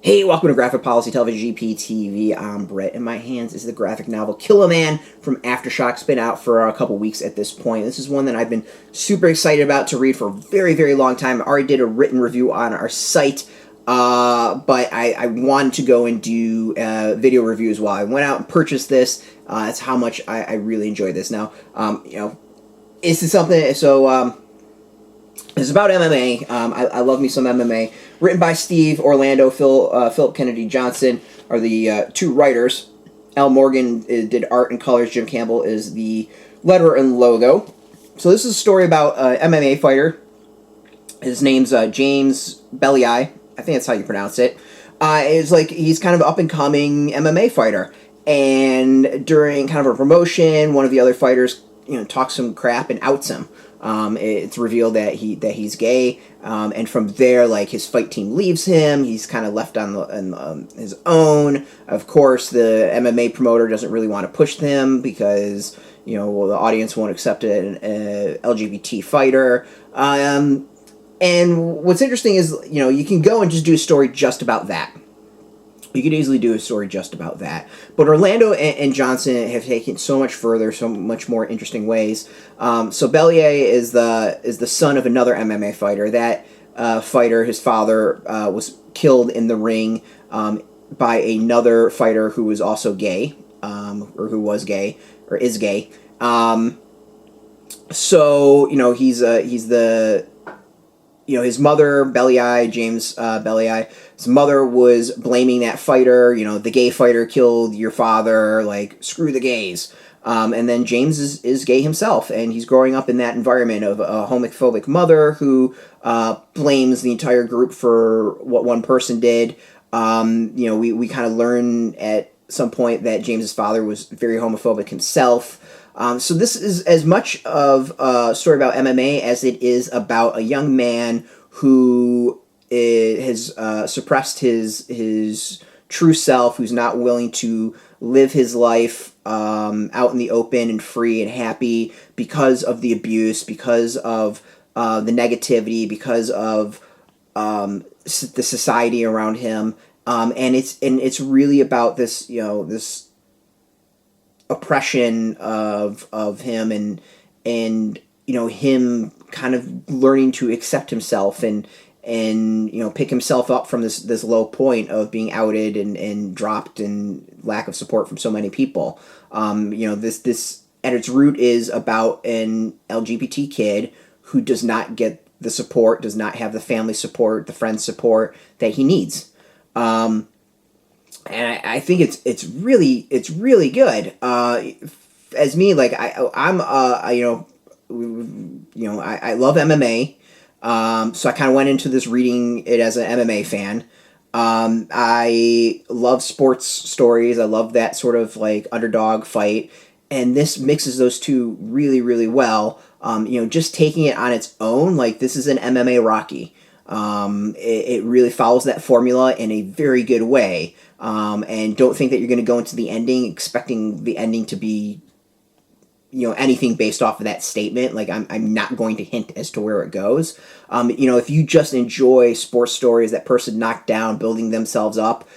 Hey, welcome to Graphic Policy Television GPTV. I'm Brett. In my hands is the graphic novel Kill a Man from AfterShock. It's been out for a couple weeks at this point. This is one that I've been super excited about to read for a very, very long time. I already did a written review on our site, but I wanted to go and do a video review as well. I went out and purchased this. That's how much I really enjoyed this. Now, this is something, so, it's about MMA. I love me some MMA. Written by Steve Orlando, Phillip Kennedy Johnson are the two writers. Al Morgan did art and colors. Jim Campbell is the letterer and logo. So this is a story about an MMA fighter. His name's James Bellyi. I think that's how you pronounce it. It's like he's kind of up and coming MMA fighter. And during kind of a promotion, one of the other fighters, talks some crap and outs him. It's revealed that he's gay, and from there, like, his fight team leaves him. He's kind of left on his own. Of course, the MMA promoter doesn't really want to push him because the audience won't accept an LGBT fighter. And what's interesting is you can go and just do a story just about that. You could easily do a story just about that. But Orlando and Johnson have taken so much further, so much more interesting ways. So Bellyi is the son of another MMA fighter. That fighter, his father, was killed in the ring by another fighter who was also gay, or who was gay, or is gay. So he's the his mother, Bellyi, James Bellyi, his mother was blaming that fighter, the gay fighter killed your father, like, screw the gays. And then James is gay himself, and he's growing up in that environment of a homophobic mother who blames the entire group for what one person did. We kind of learn at some point that James's father was very homophobic himself. So this is as much of a story about MMA as it is about a young man who has suppressed his true self, who's not willing to live his life out in the open and free and happy because of the abuse, because of the negativity, because of the society around him, and it's really about this this oppression of him and him kind of learning to accept himself and pick himself up from this low point of being outed and dropped and lack of support from so many people. This at its root is about an LGBT kid who does not get the support, does not have the family support, the friend support that he needs. And I think it's really good. As me, like, I love MMA. So I kind of went into this reading it as an MMA fan. I love sports stories. I love that sort of, like, underdog fight, and this mixes those two really, really well. Just taking it on its own, like, this is an MMA Rocky. It really follows that formula in a very good way. And don't think that you're going to go into the ending expecting the ending to be, anything based off of that statement. Like, I'm not going to hint as to where it goes. If you just enjoy sports stories, that person knocked down, building themselves up,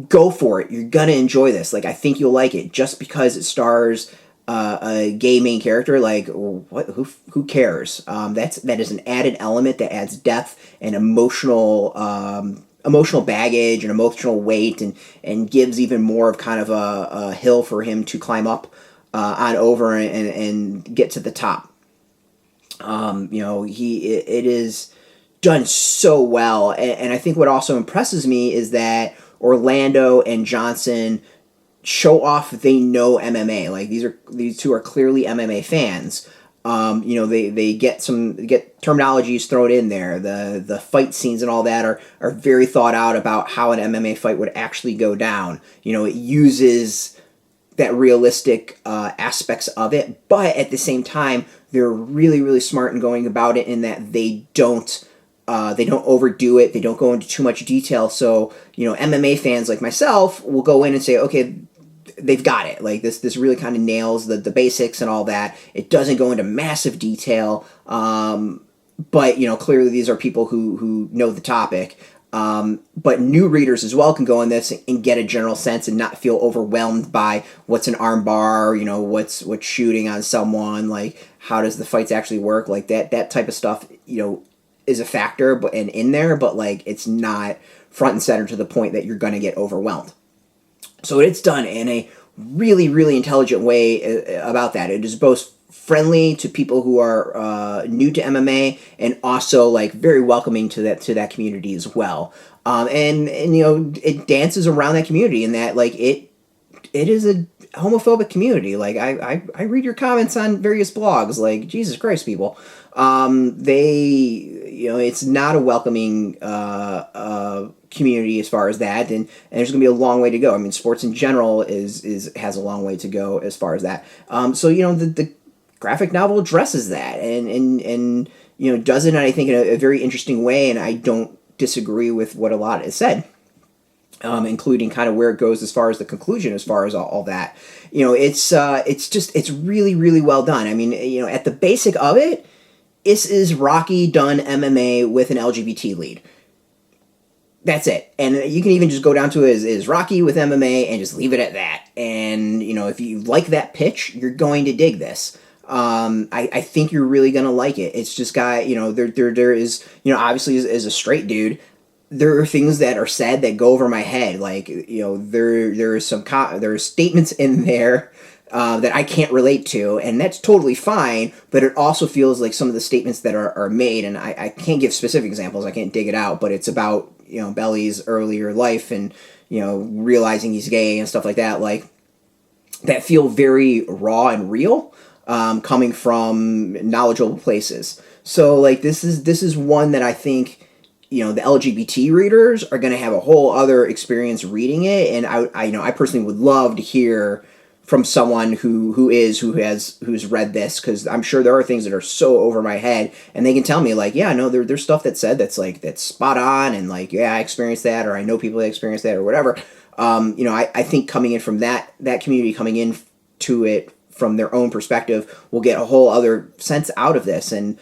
go for it. You're going to enjoy this. Like, I think you'll like it. Just because it stars a gay main character, like, what? Who cares? That is an added element that adds depth and emotional baggage and emotional weight, and gives even more of kind of a hill for him to climb up on over and get to the top. It is done so well, and I think what also impresses me is that Orlando and Johnson show off they know MMA. Like, these two are clearly MMA fans. They get terminologies thrown in there. The fight scenes and all that are very thought out about how an MMA fight would actually go down. It uses that realistic aspects of it, but at the same time, they're really, really smart in going about it in that they don't overdo it. They don't go into too much detail. So, MMA fans like myself will go in and say, okay, they've got it. Like, this really kind of nails the basics and all that. It doesn't go into massive detail, but clearly these are people who know the topic. But new readers as well can go in this and get a general sense and not feel overwhelmed by what's an armbar, you know, what's shooting on someone, like how does the fights actually work, like that type of stuff, you know, is a factor, but and in there, but like it's not front and center to the point that you're going to get overwhelmed. So it's done in a really, really intelligent way about that. It is both friendly to people who are new to MMA and also like very welcoming to that community as well. And you know, it dances around that community in that like it is a homophobic community. Like I read your comments on various blogs. Like Jesus Christ, people. You know, it's not a welcoming community as far as that, and there's going to be a long way to go. I mean, sports in general has a long way to go as far as that. So you know, the graphic novel addresses that and you know, does it, I think, in a very interesting way, and I don't disagree with what a lot is said. Including kind of where it goes as far as the conclusion, as far as all that. You know, it's really, really well done. I mean, you know, at the basic of it, this is Rocky done MMA with an LGBT lead. That's it. And you can even just go down to is Rocky with MMA and just leave it at that. And, you know, if you like that pitch, you're going to dig this. I think you're really going to like it. It's just got, you know, there is, you know, obviously as a straight dude, there are things that are said that go over my head. Like, you know, there are statements in there that I can't relate to, and that's totally fine, but it also feels like some of the statements that are made, and I can't give specific examples, I can't dig it out, but it's about, you know, Bellyi's earlier life and, you know, realizing he's gay and stuff like that, like, that feel very raw and real, coming from knowledgeable places. So, like, this is one that I think, you know, the LGBT readers are going to have a whole other experience reading it, and I you know, I personally would love to hear from someone who's read this, because I'm sure there are things that are so over my head, and they can tell me like, yeah, no, there's stuff that's said that's spot on, and like, yeah, I experienced that, or I know people that experienced that, or whatever. You know, I think coming in from that community, coming in to it from their own perspective, will get a whole other sense out of this, and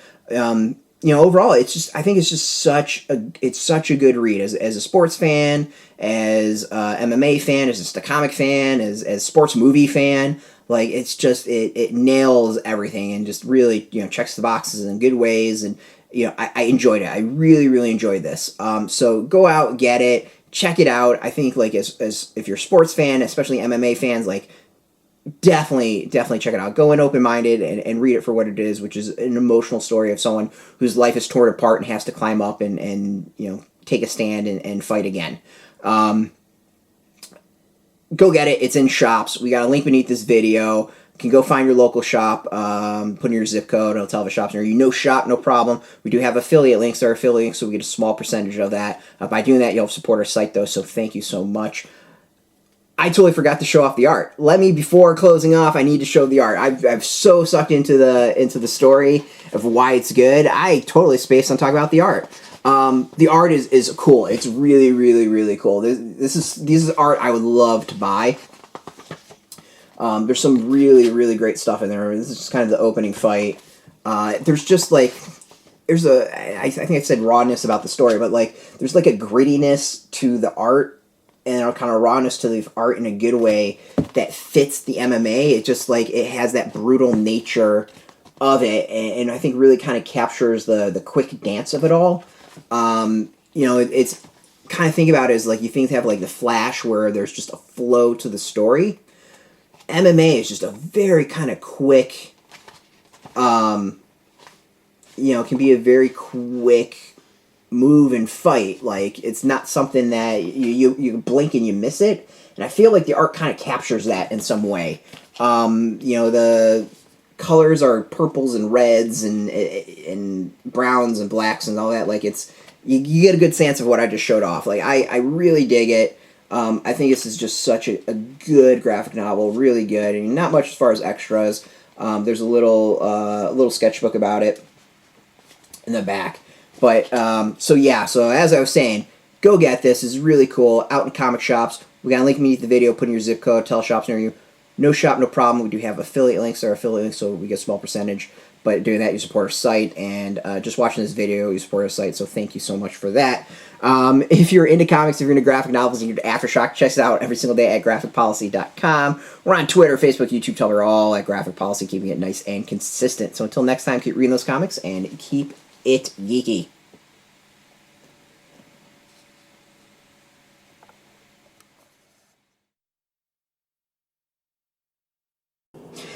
you know, overall, I think it's just such a good read as a sports fan, as a MMA fan, as a comic fan, as sports movie fan. Like, it's just, it nails everything and just really, you know, checks the boxes in good ways. And, you know, I enjoyed it. I really, really enjoyed this. So go out, get it, check it out. I think, like, as if you're a sports fan, especially MMA fans, like, definitely check it out. Go in open-minded and read it for what it is, which is an emotional story of someone whose life is torn apart and has to climb up and you know, take a stand and fight again. Go get it. It's in shops. We got a link beneath this video. You can go find your local shop, put in your zip code, it'll tell the shops near you. No shop, no problem. We do have affiliate links. There are affiliate links, so we get a small percentage of that. By doing that, you'll support our site, though, so thank you so much. I totally forgot to show off the art. Before closing off, I need to show the art. I've so sucked into the story of why it's good. I totally spaced on talking about the art. The art is cool. It's really, really, really cool. This is art I would love to buy. There's some really, really great stuff in there. This is just kind of the opening fight. There's just like, I think I said rawness about the story, but like there's like a grittiness to the art, and a kind of rawness to the art in a good way that fits the MMA. It just like, it has that brutal nature of it, and I think really kind of captures the quick dance of it all. You know, it's kind of think about it as like, you think have like the Flash where there's just a flow to the story. MMA is just a very kind of quick, you know, can be a very quick move and fight. Like, it's not something that you blink and you miss it, and I feel like the art kind of captures that in some way. You know, the colors are purples and reds and browns and blacks and all that. Like, it's you get a good sense of what I just showed off. Like, I really dig it. I think this is just such a good graphic novel, really good, and not much as far as extras. There's a little sketchbook about it in the back. But, so as I was saying, go get this. It's really cool. Out in comic shops. We got a link beneath the video. Put in your zip code. Tell shops near you. No shop, no problem. We do have affiliate links. There are affiliate links, so we get a small percentage. but doing that, you support our site, and just watching this video, you support our site, so thank you so much for that. If you're into comics, if you're into graphic novels, and you're into AfterShock, check us out every single day at graphicpolicy.com. We're on Twitter, Facebook, YouTube, Tumblr, all at Graphic Policy, keeping it nice and consistent. So until next time, keep reading those comics, and keep it geeky.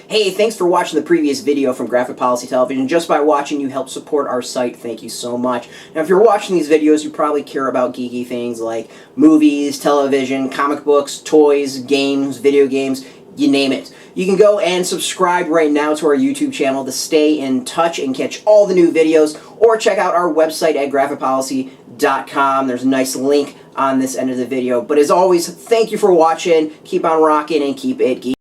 Hey, thanks for watching the previous video from Graphic Policy Television. Just by watching, you help support our site. Thank you so much. Now, if you're watching these videos, you probably care about geeky things like movies, television, comic books, toys, games, video games, you name it. You can go and subscribe right now to our YouTube channel to stay in touch and catch all the new videos, or check out our website at graphicpolicy.com. There's a nice link on this end of the video. But as always, thank you for watching. Keep on rocking and keep it geeky.